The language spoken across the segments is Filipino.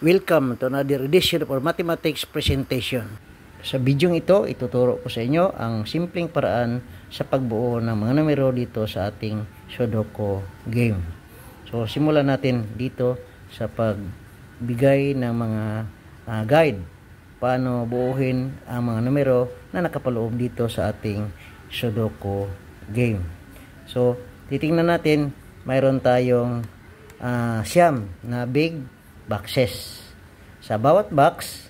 Welcome to another edition of our mathematics presentation. Sa video ito, ituturo ko sa inyo ang simpleng paraan sa pagbuo ng mga numero dito sa ating Sudoku game. So, simulan natin dito sa pagbigay ng mga guide paano buuhin ang mga numero na nakapaloob dito sa ating Sudoku game. So, titingnan natin, mayroon tayong siyam na big boxes. Sa bawat box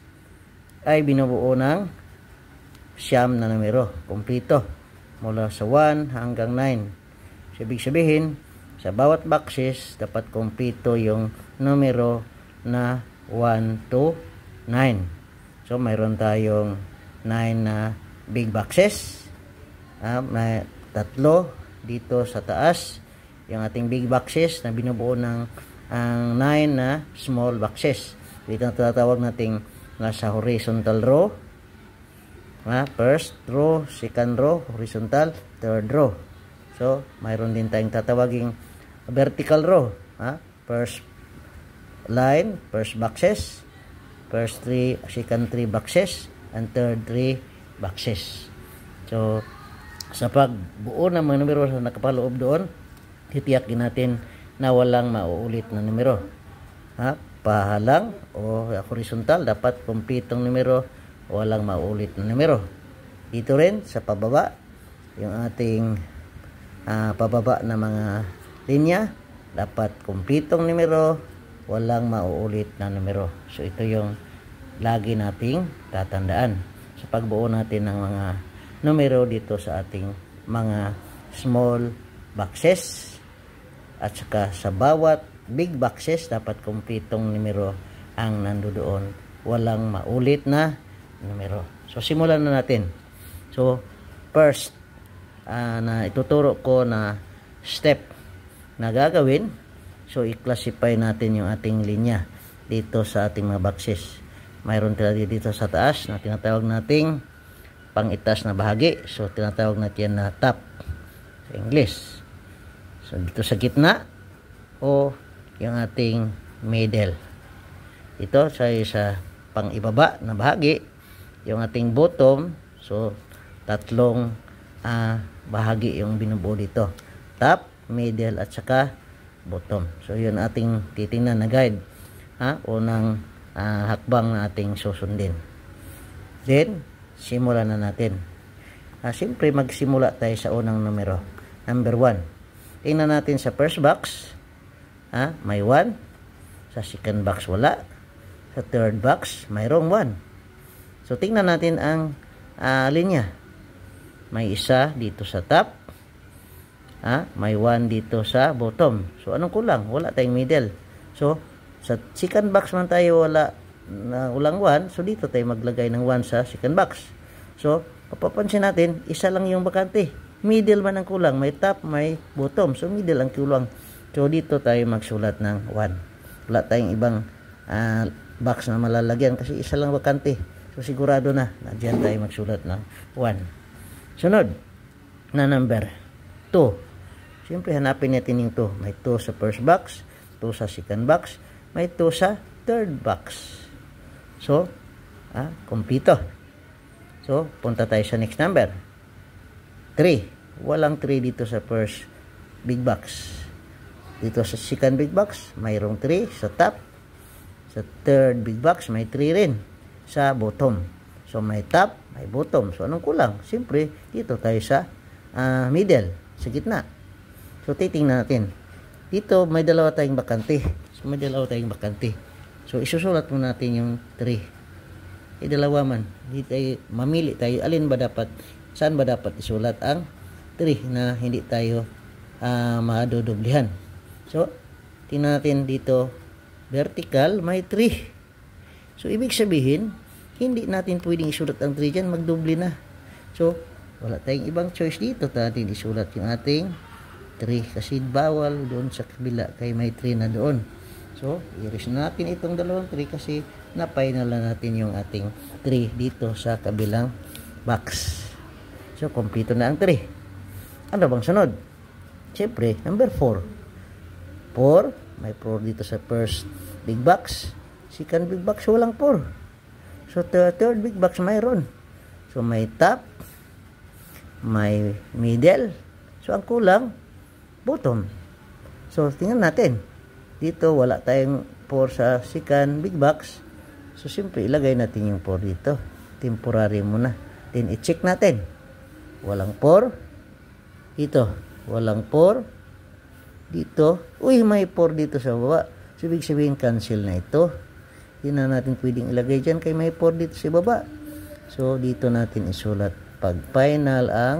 ay binubuo ng siyam na numero, kumpleto, mula sa 1 hanggang 9. So, ibig sabihin, sa bawat boxes dapat kumpleto yung numero na 1 to 9. So, mayroon tayong 9 na big boxes. May tatlo dito sa taas, yung ating big boxes na binubuo ng ang 9 na small boxes. Dito na tinatawag nating nasa horizontal row, first row, second row, horizontal, third row. So, mayroon din tayong tatawaging vertical row, first line, first boxes, first 3, second 3 boxes, and third 3 boxes. So, sa pagbuo ng mga numero na nakapaloob doon, titiyakin natin na walang mauulit na numero. Pahalang o horizontal, dapat kumpletong numero, walang mauulit na numero. Dito rin sa pababa, yung ating pababa na mga linya, dapat kumpletong numero, walang mauulit na numero. So, ito yung lagi nating tatandaan sa pagbuo natin ng mga numero dito sa ating mga small boxes. At saka sa bawat big boxes, dapat kumpletong numero ang nandoon. Walang maulit na numero. So, simulan na natin. So, first, na ituturo ko na step na gagawin. So, i-classify natin yung ating linya dito sa ating mga boxes. Mayroon talaga dito sa taas na tinatawag nating pang-itas na bahagi. So, tinatawag natin na top sa English. So, dito sa gitna o yung ating middle. Ito sa pang-ibaba na bahagi, yung ating bottom. So, tatlong bahagi yung binubuo dito. Top, middle, at saka bottom. So, yun ating titingnan na guide. Unang hakbang na ating susundin. Then, simulan na natin. Siyempre, magsimula tayo sa unang numero. Number 1. Tingnan natin sa first box, may 1. Sa second box, wala. Sa third box, mayroong 1. So, tingnan natin ang linya. May isa dito sa top. May 1 dito sa bottom. So, anong kulang? Wala tayong middle. So, sa second box man tayo walang 1. So, dito tayo maglagay ng 1 sa second box. So, papapansin natin, isa lang yung bakante. Middle man ang kulang, may top, may bottom. So, middle ang kulang. So, dito tayo magsulat ng 1. Wala tayong ibang box na malalagyan kasi isa lang bakante. So, sigurado na diyan tayo magsulat ng 1. Sunod na number 2. Siyempre, hanapin natin yung 2. May 2 sa first box, 2 sa second box, may 2 sa third box. So, kumpleto. So, punta tayo sa next number. 3. Walang 3 dito sa first big box. Dito sa second big box, mayroong 3 sa top. Sa third big box, may 3 rin sa bottom. So, may top, may bottom. So, anong kulang? Siyempre, dito tayo sa middle, sa gitna. So, titingnan natin. Dito, may dalawa tayong bakante. So, isusulat mo natin yung 3. Dalawa man. Dito tayo, mamili tayo. Alin ba dapat? Saan ba dapat isulat ang 3 na hindi tayo madudublihan? So, tingnan natin dito, vertical, may 3. So, ibig sabihin, hindi natin pwedeng isulat ang 3 dyan, magdubli na. So, wala tayong ibang choice dito. Natin isulat yung ating 3 kasi bawal doon sa kabila kay may 3 na doon. So, i-erase natin itong dalawang 3 kasi na-final na natin yung ating 3 dito sa kabilang box. So, kompleto na ang 3. Ano bang sunod? Siyempre, number 4. 4, may 4 dito sa first big box. second big box walang 4. So third big box mayroon. So may top, may middle. So ang kulang bottom. So tingnan natin. Dito wala tayong 4 sa second big box. So siyempre ilagay natin yung 4 dito. Temporary muna. Then i-check natin. Walang 4. Dito, walang 4. Dito, uy, may 4 dito sa baba. So, ibig sabihin, cancel na ito. Hindi na natin pwedeng ilagay dyan kay may 4 dito sa baba. So, dito natin isulat pag final ang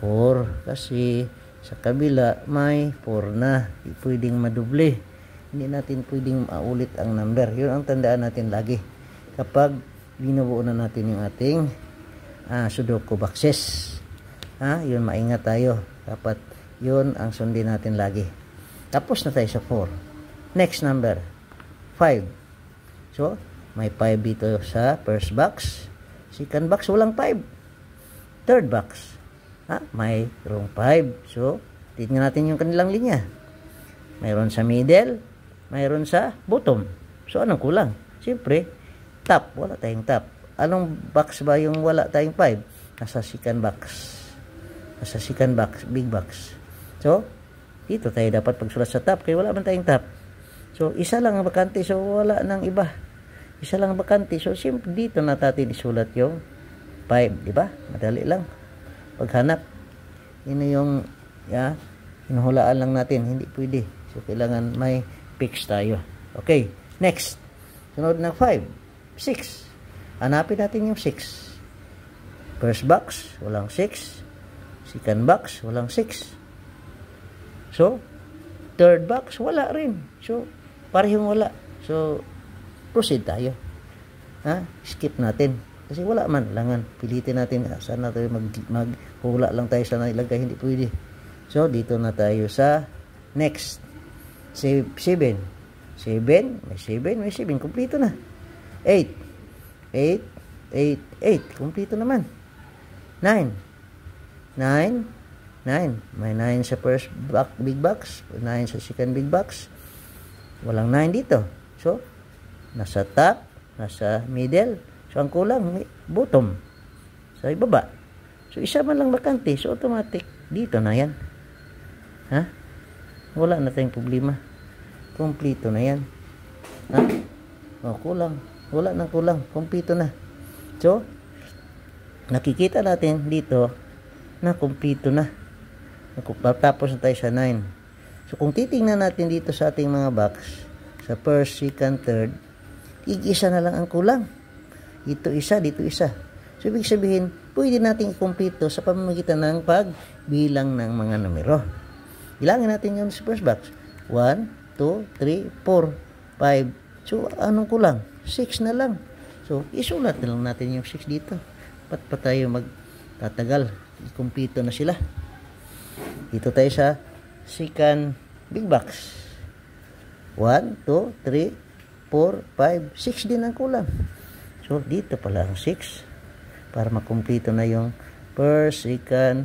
4. Kasi, sa kabila, may 4 na. Hindi pwedeng madoble. Hindi natin pwedeng maulit ang number. Yun ang tandaan natin lagi. Kapag binubuo na natin yung ating Sudoku boxes. Yun, maingat tayo. Dapat yun ang sundin natin lagi. Tapos na tayo sa 4. Next number, 5. So, may 5 dito sa first box. Second box, walang 5. Third box, mayroong 5. So, tingnan natin yung kanilang linya. Mayroon sa middle, mayroon sa bottom. So, anong kulang? Siyempre, top. Wala tayong top. Anong box ba yung wala tayong 5? Nasa second box. Nasa second box, big box. So, dito tayo dapat pagsulat sa top kaya wala man tayong top. So, isa lang ang bakante. So, wala nang iba. Isa lang ang bakante. So, siyempre dito na natin isulat yung 5. Diba? Madali lang. Paghanap. Yun yung hinuhulaan lang natin. Hindi pwede. So, kailangan may fix tayo. Okay. Next. Sunod ng 5. 6. Hanapin natin yung 6. First box, walang 6. Second box, walang 6. So, third box, wala rin. So, parehong wala. So, proceed tayo. Skip natin. Kasi wala man. Langan. Pilitin natin. Saan na tayo maghula lang tayo sa nailagay. Hindi pwede. So, dito na tayo sa next. 7. 7. May 7. May 7. Kumplito na. 8. 8, 8, 8. Kumplito naman. 9. 9. May 9 sa first big box. 9 sa second big box. Walang 9 dito. So, nasa top, nasa middle. So, ang kulang, bottom. Sa ibaba. So, isa man lang bakante. So, automatic. Dito na yan. Wala na tayong problema. Kumplito na yan. Kulang. Wala nang kulang. Kumpleto na. So, nakikita natin dito na kumpleto na. Tapos na tayo sa 9. So, kung titingnan natin dito sa ating mga box, sa first, second, third, isa na lang ang kulang. Ito isa, dito isa. So, ibig sabihin, pwede natin i-kumpleto sa pamamagitan ng pagbilang ng mga numero. Bilangin natin yun sa first box. 1, 2, 3, 4, 5. So, anong kulang? 6 na lang. So, isulat na lang natin yung 6 dito. Ba't pa tayo magtatagal? Kumpleto na sila. Dito tayo sa second big box. 1, 2, 3, 4, 5, 6 din ang kulang. So, dito pala ang 6. Para makumpleto na yung first, second,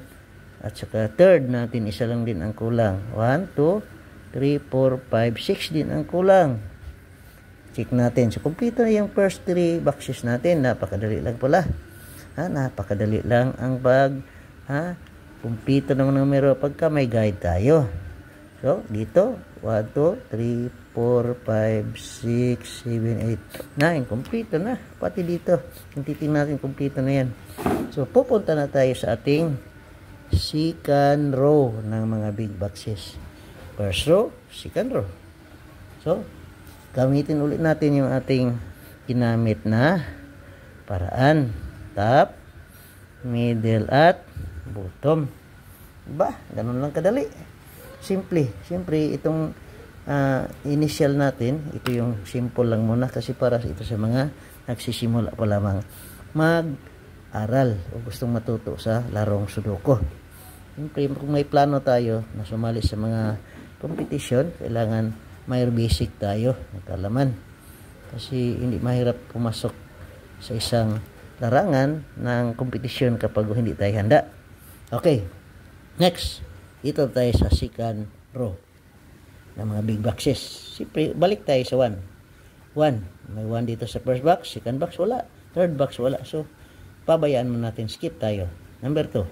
at saka third natin. Isa lang din ang kulang. 1, 2, 3, 4, 5, 6 din ang kulang. Check natin. So, kumpleto na yung first 3 boxes natin. Napakadali lang pala. Napakadali lang ang kumpleto ng numero pagka may guide tayo. So, dito, 1, 2, 3, 4, 5, 6, 7, 8, 9. Kumpleto na. Pati dito. Kung titingnan natin, kumpleto na yan. So, pupunta na tayo sa ating second row ng mga big boxes. First row, second row. So, gamitin ulit natin yung ating ginamit na paraan. Top, middle, at bottom. Diba? Ganun lang kadali. Simple. Siyempre, itong initial natin, ito yung simple lang muna kasi para ito sa mga nagsisimula pa lamang mag-aral o gustong matuto sa larong Sudoku. Siyempre, kung may plano tayo na sumali sa mga competition, kailangan may basic tayo ng kaalaman. Kasi hindi mahirap pumasok sa isang larangan ng kompetisyon kapag hindi tayo handa. Okay. Next, ito tayo sa second row ng mga big boxes. Siyempre, balik tayo sa 1. 1. May 1 dito sa first box. Second box, wala. Third box, wala. So, pabayaan mo natin. Skip tayo. Number 2.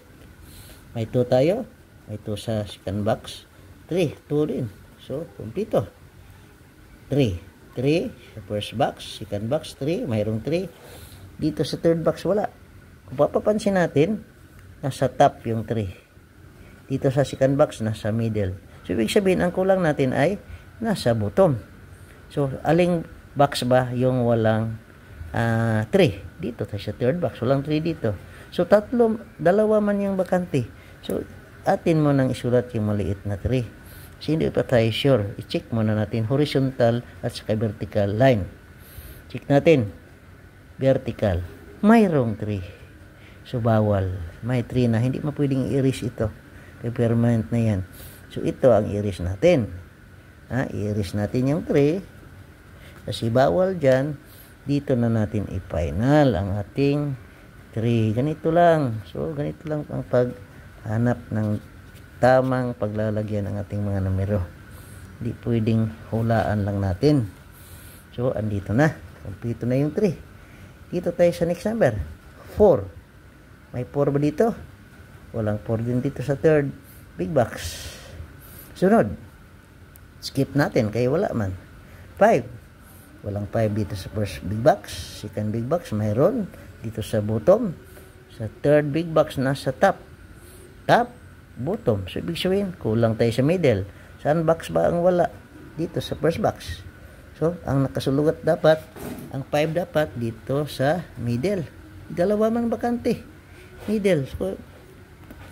May 2 tayo. May 2 sa second box. 3. 2 din. So, kumpleto. 3. 3 sa first box. Second box, 3. Mayroong 3. Dito sa third box, wala. Kung papapansin natin, nasa top yung 3. Dito sa second box, nasa middle. So, ibig sabihin, ang kulang natin ay nasa bottom. So, aling box ba yung walang 3? Dito tayo sa third box. Walang 3 dito. So, dalawa man yung bakante. So, atin mo nang isulat yung maliit na 3. So, hindi pa tayo sure. I-check muna natin horizontal at saka vertical line. Check natin. Vertical. Mayroong 3. So, bawal. May 3 na. Hindi mapwedeng i-erase ito. Kaya permanent na yan. So, ito ang i-erase natin. I-erase natin yung 3. Kasi bawal dyan. Dito na natin i-final ang ating 3. Ganito lang. So, ganito lang ang paghanap ng tamang paglalagyan ng ating mga numero. Hindi pwedeng hulaan lang natin. So, andito na. Kompleto na yung 3. Dito tayo sa next number. 4. May 4 ba dito? Walang 4 din dito sa third big box. Sunod. Skip natin kaya wala man. 5. Walang 5 dito sa first big box. Second big box, mayroon. Dito sa bottom. Sa third big box, nasa top. Top, bottom. So, ibig sabihin, kulang tayo sa middle. Saan box ba ang wala? Dito sa first box. So, ang nakasulugat dapat, ang 5 dapat dito sa middle. Dalawa man bakante. Middle. So,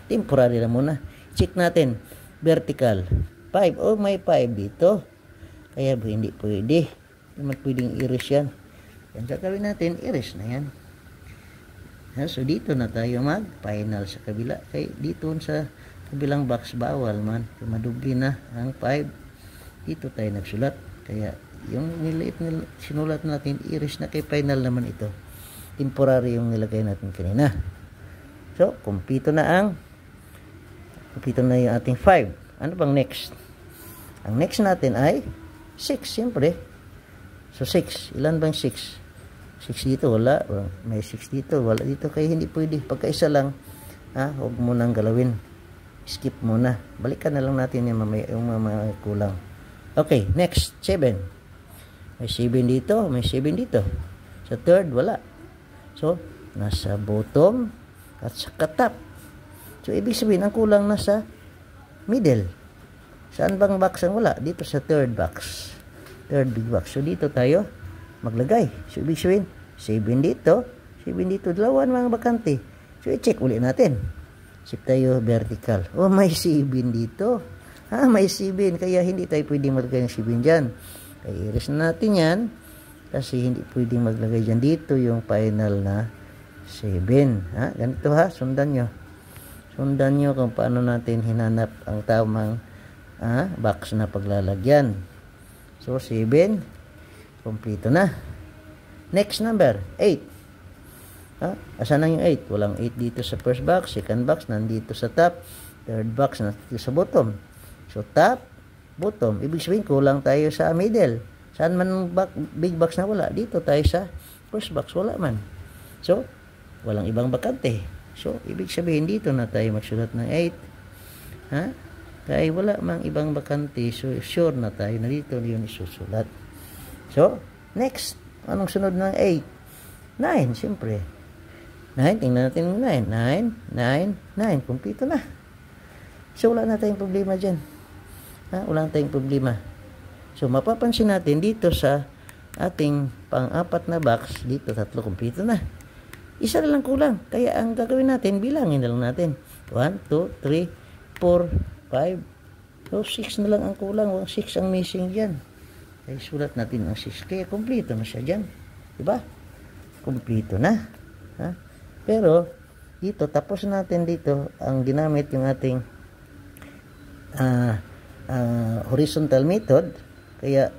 temporary na muna. Check natin. Vertical. 5. Oh, may 5 dito. Kaya hindi pwede. Hindi man pwedeng i-erase yan. Yan gagawin natin, erase na yan. So, dito na tayo mag-final sa kabila. Kaya dito sa kabilang box, bawal man. Madubli na ang 5. Dito tayo nagsulat. Kaya, yung niliit na sinulat natin, erase na kay final naman ito. Temporary yung nilagay natin kanina. So, kumpleto na yung ating 5. Ano bang next? Ang next natin ay 6, siyempre. So, 6. Ilan bang 6? 6 dito, wala. May 6 dito, wala dito. Kaya hindi pwede. Pagkaisa lang, huwag mo nang galawin. Skip muna. Balikan na lang natin yung mamaya kulang. Okay, next. 7. May 7 dito, may 7 dito. Sa third, wala. So, nasa bottom at sa top. So, ibig sabihin, ang kulang nasa middle. Saan bang box ang wala? Dito sa third box. Third big box. So, dito tayo maglagay. So, ibig sabihin, 7 dito, 7 dito, dalawan mga bakante. So, i-check ulit natin. Sip tayo vertical. Oh, may 7 dito. May 7. Kaya hindi tayo pwedeng maglagay ng 7 dyan. Kaya i-erase na natin yan. Kasi hindi pwedeng maglagay dyan. Dito yung final na 7. Ganito sundan nyo. Sundan nyo kung paano natin hinanap ang tamang box na paglalagyan. So, 7. Kompleto na. Next number, 8. Asan na yung 8? Walang 8 dito sa first box. Second box, nandito sa top. Third box, nandito sa bottom. So, top, bottom. Ibig sabihin, kulang tayo sa middle. Saan man big box na wala? Dito tayo sa first box. Wala man. So, walang ibang bakante. So, ibig sabihin, dito na tayo magsulat ng 8. Kaya wala mang ibang bakante. So, sure na tayo na dito yun isusulat. So, next. Anong sunod ng 8? 9, siyempre. 9, tingnan natin yung 9. 9, 9, 9. Kumpleto na. So, wala na tayong problema dyan. Wala na tayong problema. So, mapapansin natin dito sa ating pang-apat na box, dito 3, kumpleto na. Isa na lang kulang. Kaya ang gagawin natin, bilangin na lang natin. 1, 2, 3, 4, 5. So, 6 na lang ang kulang. 6 ang missing dyan. Kaya sulat natin ang 6. Kaya kumpleto na siya dyan. Diba? Kumpleto na. Pero, dito, tapos natin dito, ang ginamit yung ating horizontal method. Kaya,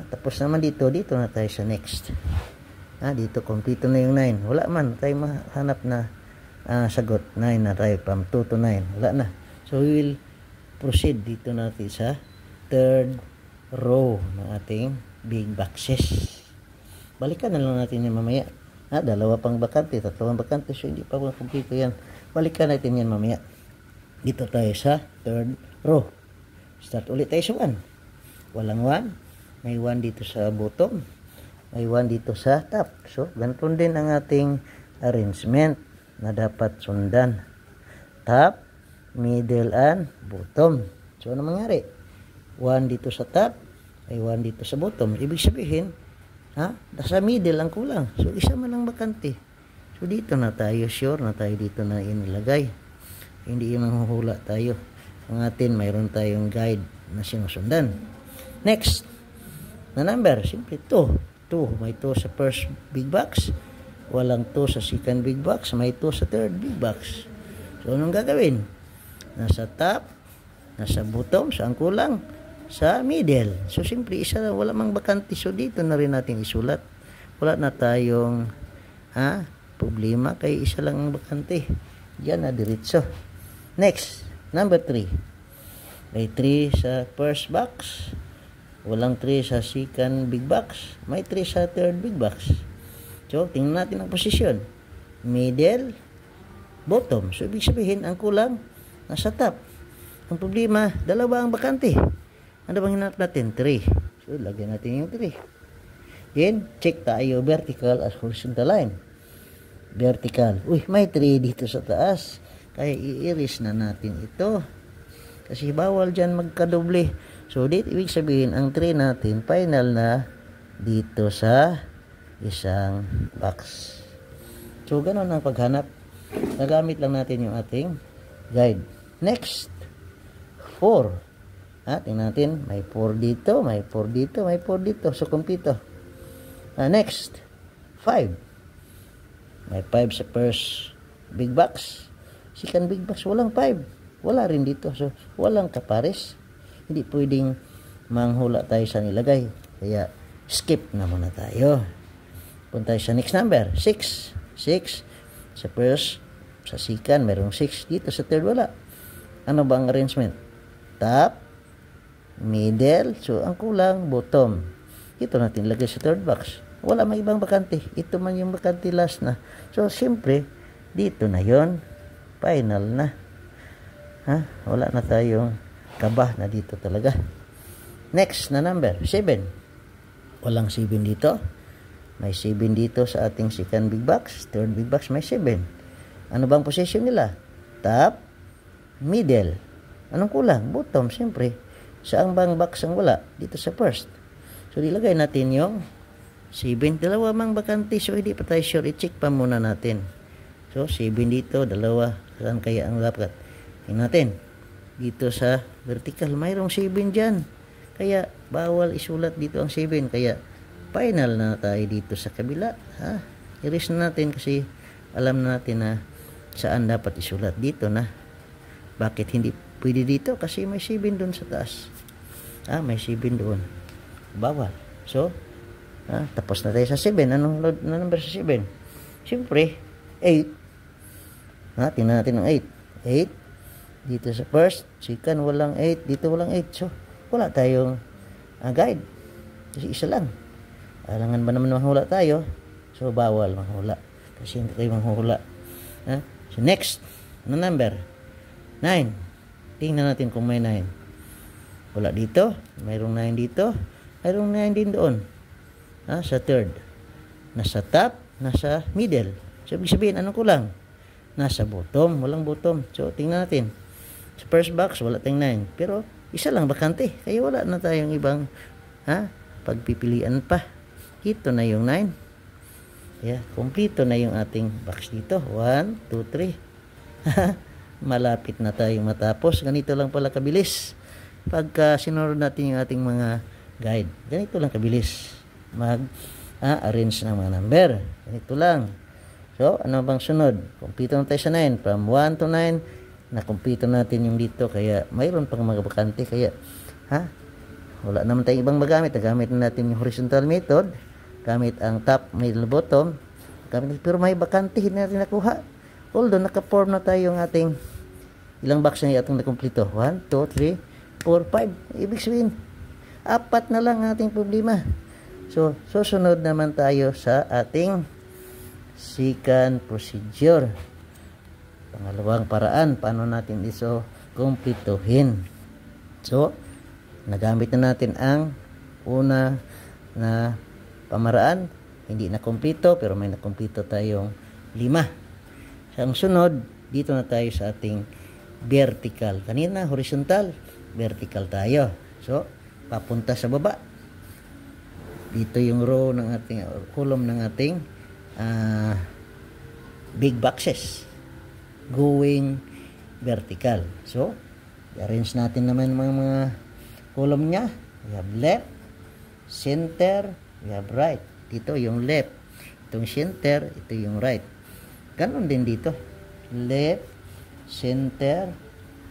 tapos naman dito na tayo sa next. Dito, kumpleto na yung 9. Wala man, tayo mahanap na sagot. 9 na tayo, from 2 to 9. Wala na. So, we will proceed dito natin sa third row ng ating big boxes. Balikan na lang natin yan mamaya. Dalawa pang bakante, tatlong bakante, so hindi pa kumpleto yan. Balikan natin yan mamaya. Dito tayo sa third row. Start ulit tayo sa 1. Walang 1. May 1 dito sa bottom. May 1 dito sa top. So, ganito din ang ating arrangement na dapat sundan. Top, middle, and bottom. So, ano mangyari? 1 dito sa top, ay 1 dito sa bottom. Ibig sabihin, nasa middle ang kulang. So, isa man ang bakante. So, dito na tayo, sure na tayo dito na inilagay. Hindi yung manghuhula tayo. Ang atin, mayroon tayong guide na sinusundan. Next, na number, simple 2. 2, may 2 sa first big box. Walang 2 sa second big box. May 2 sa third big box. So, anong gagawin? Nasa top, nasa bottom, saan kulang? Sa middle. So, simple, isa na, wala mang bakante. So, dito na rin natin isulat. Wala na tayong problema, kaya isa lang ang bakante. Yan na, diretso. Next, number 3. May 3 sa first box. Walang 3 sa second big box. May 3 sa third big box. So, tingnan natin ang posisyon. Middle, bottom. So, ibig sabihin, ang kulang nasa top. Ang problema, dalawa ang bakante. Ano bang hinanap natin? 3. So, lagyan natin yung 3. Then, check tayo vertical as horizontal line. Vertical. Uy, may 3 dito sa taas. Kaya i-erase na natin ito. Kasi bawal dyan magkadoble. So, dito ibig sabihin, ang 3 natin, final na dito sa isang box. So, ganun ang paghanap. Nagamit lang natin yung ating guide. Next, 4. Tingnan natin, may 4 dito, may 4 dito, may 4 dito. So, kumpito. Next, 5. May 5 sa first big box. Second big box, walang 5. Wala rin dito. So, walang kapares. Hindi pwedeng manghula tayo sa nilagay. Kaya, skip na muna tayo. Punta tayo sa next number. 6. 6. Sa first, sa second, mayroong 6. Dito sa third, wala. Ano ba ang arrangement? Top, middle, so ang kulang, bottom. Ito natin lagay sa third box. Wala may ibang bakante. Ito man yung bakante last na. So, siyempre, dito na yon, final na. Wala na tayong kaba na dito talaga. Next na number, 7. Walang 7 dito. May 7 dito sa ating second big box. Third big box, may 7. Ano bang position nila? Top, middle. Anong kulang? Bottom, siyempre. Saan bang box ang wala? Dito sa first. So, ilagay natin yung 7. Dalawa mang bakante. So, hindi pa tayo sure. I-check pa muna natin. So, 7 dito. Dalawa. Saan kaya ang dapat? Tingnan natin. Dito sa vertical. Mayroong 7 dyan. Kaya, bawal isulat dito ang 7. Kaya, final na tayo dito sa kabila. I-erase na natin kasi alam natin na saan dapat isulat. Dito na. Bakit hindi pwede dito? Kasi may 7 doon sa taas. May 7 doon. Bawal. So, tapos na tayo sa 7. Anong number sa 7? Siyempre, 8. Tingnan natin ang 8. 8. Dito sa first, second, walang 8. Dito walang 8. So, wala tayong guide. Kasi isa lang. Alangan ba naman manghula tayo? So, bawal manghula. Kasi hindi tayo manghula. So, next. Ano number? 9. Tingnan natin kung may 9. Wala dito. Mayroong 9 dito. Mayroong 9 din doon. Sa third. Nasa top. Nasa middle. So, ibig sabihin, anong kulang? Nasa bottom. Walang bottom. So, tingnan natin. Sa first box, wala tayong 9. Pero, isa lang bakante. Kaya wala na tayong ibang pagpipilian pa. Ito na yung 9. Kaya, kompleto na yung ating box dito. 1, 2, 3. Malapit na tayong matapos. Ganito lang pala kabilis. Pagka sinunod natin yung ating mga guide. Ganito lang kabilis. Arrange ng mga number. Ganito lang. So, ano bang sunod? Kompleto na tayo sa 9. From 1 to 9, nakumpleto natin yung dito. Kaya, mayroon pang mga bakante. Kaya, wala naman tayong ibang magamit. Gamit na natin yung horizontal method. Gamit ang top, middle, bottom. Pero may bakante, hindi natin nakuha. Although, naka-form na tayo yung ating ilang box na itong nakumpleto. 1, 2, 3, 4, 5. Ibig sabihin, 4 na lang ating problema. So, susunod naman tayo sa ating secant procedure. Pangalawang paraan, paano natin ito kumpletuhin. So, nagamit na natin ang una na pamaraan. Hindi na kumpleto, pero may nakumpleto tayong 5. Ang sunod, dito na tayo sa ating vertical. Kanina, horizontal, vertical tayo. So, papunta sa baba. Dito yung row ng ating column ng ating big boxes going vertical. So, i-arrange natin naman mga column nya. We have left, center, we have right. Dito yung left, itong center, ito yung right. Ganon din dito. Left, center,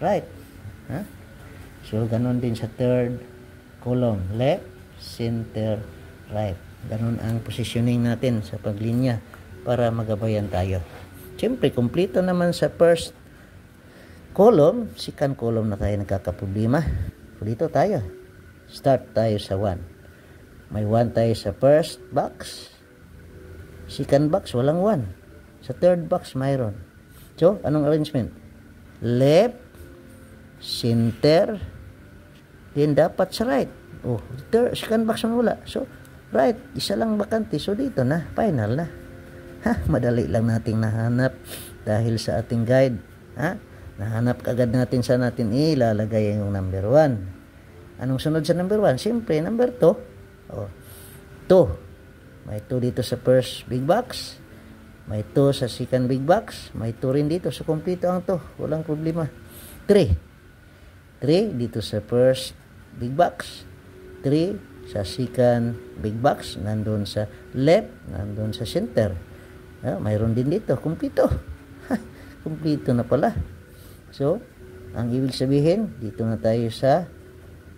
right. Ha? So, ganon din sa third column. Left, center, right. Ganon ang positioning natin sa paglinya para magabayan tayo. Siyempre, kumpleto naman sa first column, second column na tayo nagkakaproblema. Dito tayo. Start tayo sa 1. May 1 tayo sa first box. Second box, walang 1. Sa third box, mayroon. So, anong arrangement? Left, center, then dapat sa right. Oh, second box mo wala. So, right, isa lang bakante. So, dito na, final na. Ha, madali lang nating nahanap dahil sa ating guide. Ha? Nahanap kagad natin sa natin ilalagay yung number 1. Anong sunod sa number 1? Siyempre, number 2. Oh, 2. May 2 dito sa first big box. May 2 sa second big box. May 2 rin dito. So, kompleto ang 2. Walang problema. 3. 3 dito sa first big box. 3 sa second big box, nandun sa left, nandun sa center. Mayroon din dito, kumpleto. Kumpleto na pala. So, ang ibig sabihin, dito na tayo sa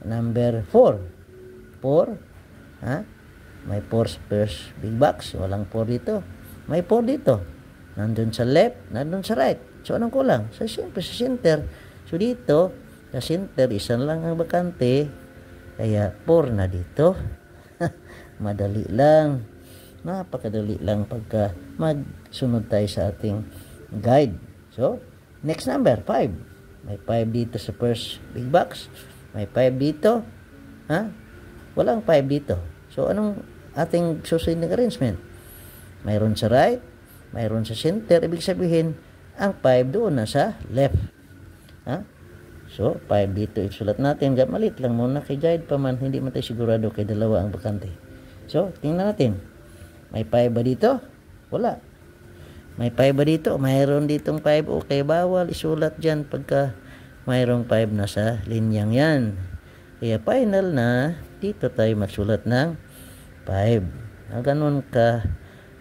number 4. 4, ha? May 4 sa first big box, walang 4 dito. May 4 dito. Nandun sa left, nandun sa right. So, anong kulang? Siyempre, sa center. So, dito, sa center, isa lang ang bakante. Kaya 4 na dito. Madali lang. Napakadali lang pagka magsunod tayo sa ating guide. So, next number, 5. May 5 dito sa first big box. May 5 dito. Ha? Walang 5 dito. So, anong ating susunod na arrangement? Mayroon sa right, mayroon sa center. Ibig sabihin, ang 5 doon na sa left. Ha? So, 5 dito isulat natin. Malit lang muna kay guide pa man. Hindi man tayo sigurado kay dalawa ang bakante. So, tingnan natin. May 5 ba dito? Wala. May 5 ba dito? Mayroon ditong 5. Okay, bawal isulat dyan pagka mayroong 5 na sa linyang yan. Kaya final na, dito tayo magsulat ng 5. Ganun ka,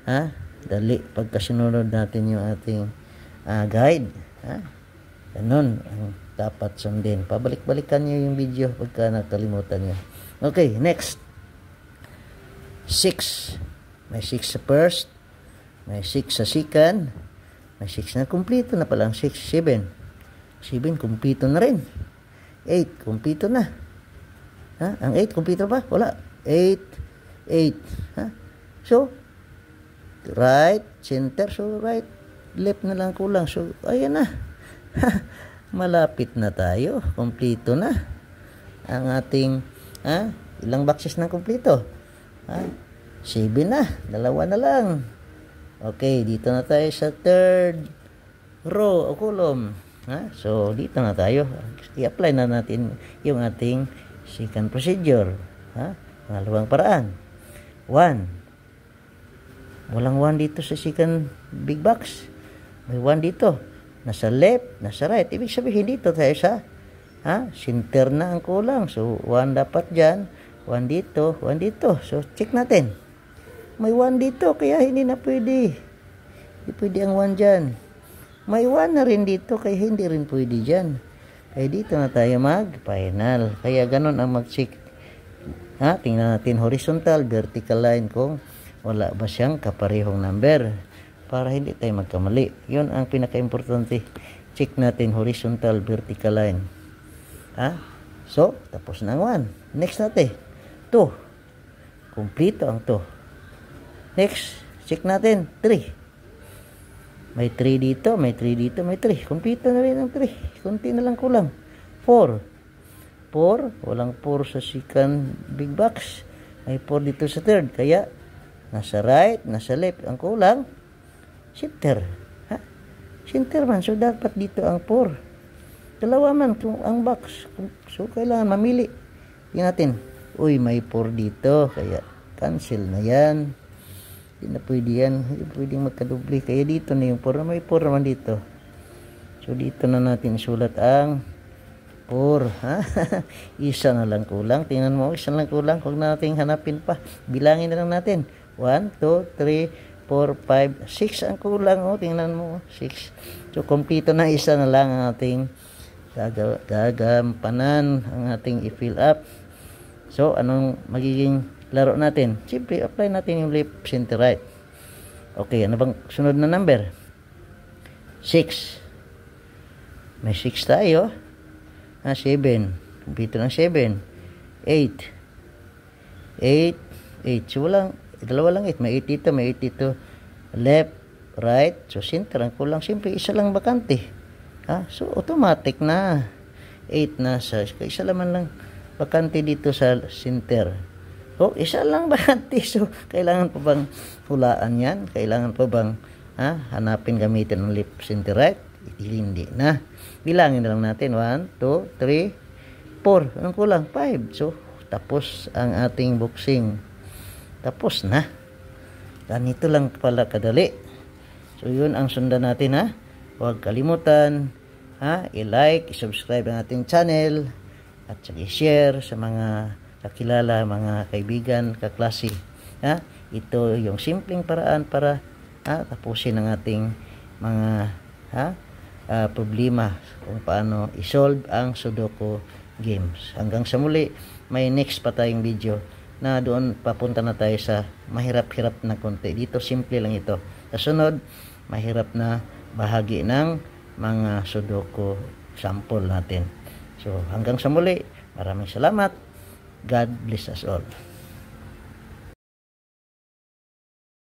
ha? Dali pagka sinunod natin yung ating guide. Ha? Ganun ang dapat sundin. Pabalik-balikan nyo yung video pagka nakalimutan nyo. Okay, next. 6. May 6 sa first. May 6 sa second. May 6 na kumpleto na palang 6, 7. 7 kumpleto na rin. 8 kumpleto na. Ha? Ang 8 kumpleto ba? Wala. 8. 8. Ha? So, right, center. So, right, left na lang kulang. So, ayan na. Malapit na tayo. Kompleto na ang ating ilang boxes na kompleto? 7 na. 2 na lang. Okay, dito na tayo sa third row o column. So, dito na tayo. I-apply na natin yung ating second procedure. Pangalawang paraan. 1. Walang 1 dito sa second big box. May 1 dito. Nasa left, nasa right. Ibig sabihin dito tayo sa center na ang kulang. So, 1 dapat dyan. 1 dito, 1 dito. So, check natin. May 1 dito, kaya hindi na pwede. Hindi pwede ang 1 dyan. May 1 na rin dito, kaya hindi rin pwede dyan. Kaya dito na tayo mag-final. Kaya ganun ang mag-check. Tingnan natin horizontal, vertical line kung wala ba siyang kaparehong number. Para hindi tayo magkamali. Yun ang pinaka-importante. Check natin horizontal, vertical line. So, tapos na ang 1. Next natin. 2. Kumplito ang 2. Next, check natin. 3. May 3 dito, may 3 dito, may 3. Kumplito na rin ang 3. Kunti na lang kulang. 4. Walang 4 sa second big box. May 4 dito sa third. Kaya, nasa right, nasa left. Ang kulang, center. Center man. So, dapat dito ang 4. Dalawa man kung ang box. So, kailangan mamili. Tingnan natin. Uy, may 4 dito. Kaya, cancel na yan. Hindi na pwede yan. Hindi pwedeng magkadubli. Kaya dito na yung 4. May 4 naman dito. So, dito na natin sulat ang 4. Isa na lang kulang. Tingnan mo, isa lang kulang. Huwag na natin hanapin pa. Bilangin na lang natin. 1, 2, 3, 4, 5, 6 ang kulang. Tingnan mo, 6. So, kompleto na. Isa na lang ang ating gagampanan. Ang ating i-fill up. So, anong magiging laro natin? Siyempre, apply natin yung left, center, right. Okay, ano bang sunod na number? 6. May 6 tayo. 7. Kumpito ng 7. 8. 8. So, dalawa lang 8. May 8 dito, may 8 dito. Left, right. So, center. Ang kulang, siyempre, isa lang bakante. So, automatic na. 8 na sa, isa lang bakante dito sa center. So, isa lang bakante. So, kailangan pa bang hulaan yan? Kailangan pa bang hanapin gamitin ng left, center, right? Hindi na. Bilangin na lang natin. 1, 2, 3, 4. Anong kulang? 5. So, tapos ang ating boxing. Tapos na. Ganito lang pala kadali. So, yun ang sundan natin, Huwag kalimutan, i-like, i-subscribe ang ating channel, at i-share sa mga kakilala, mga kaibigan, kaklase. Ito yung simpleng paraan para tapusin ang ating mga problema kung paano i-solve ang Sudoku games. Hanggang sa muli, may next pa tayong video na doon papunta na tayo sa mahirap-hirap na konti. Dito simple lang ito. Sa sunod, mahirap na bahagi ng mga Sudoku sample natin. So, hanggang sa muli, maraming salamat. God bless us all.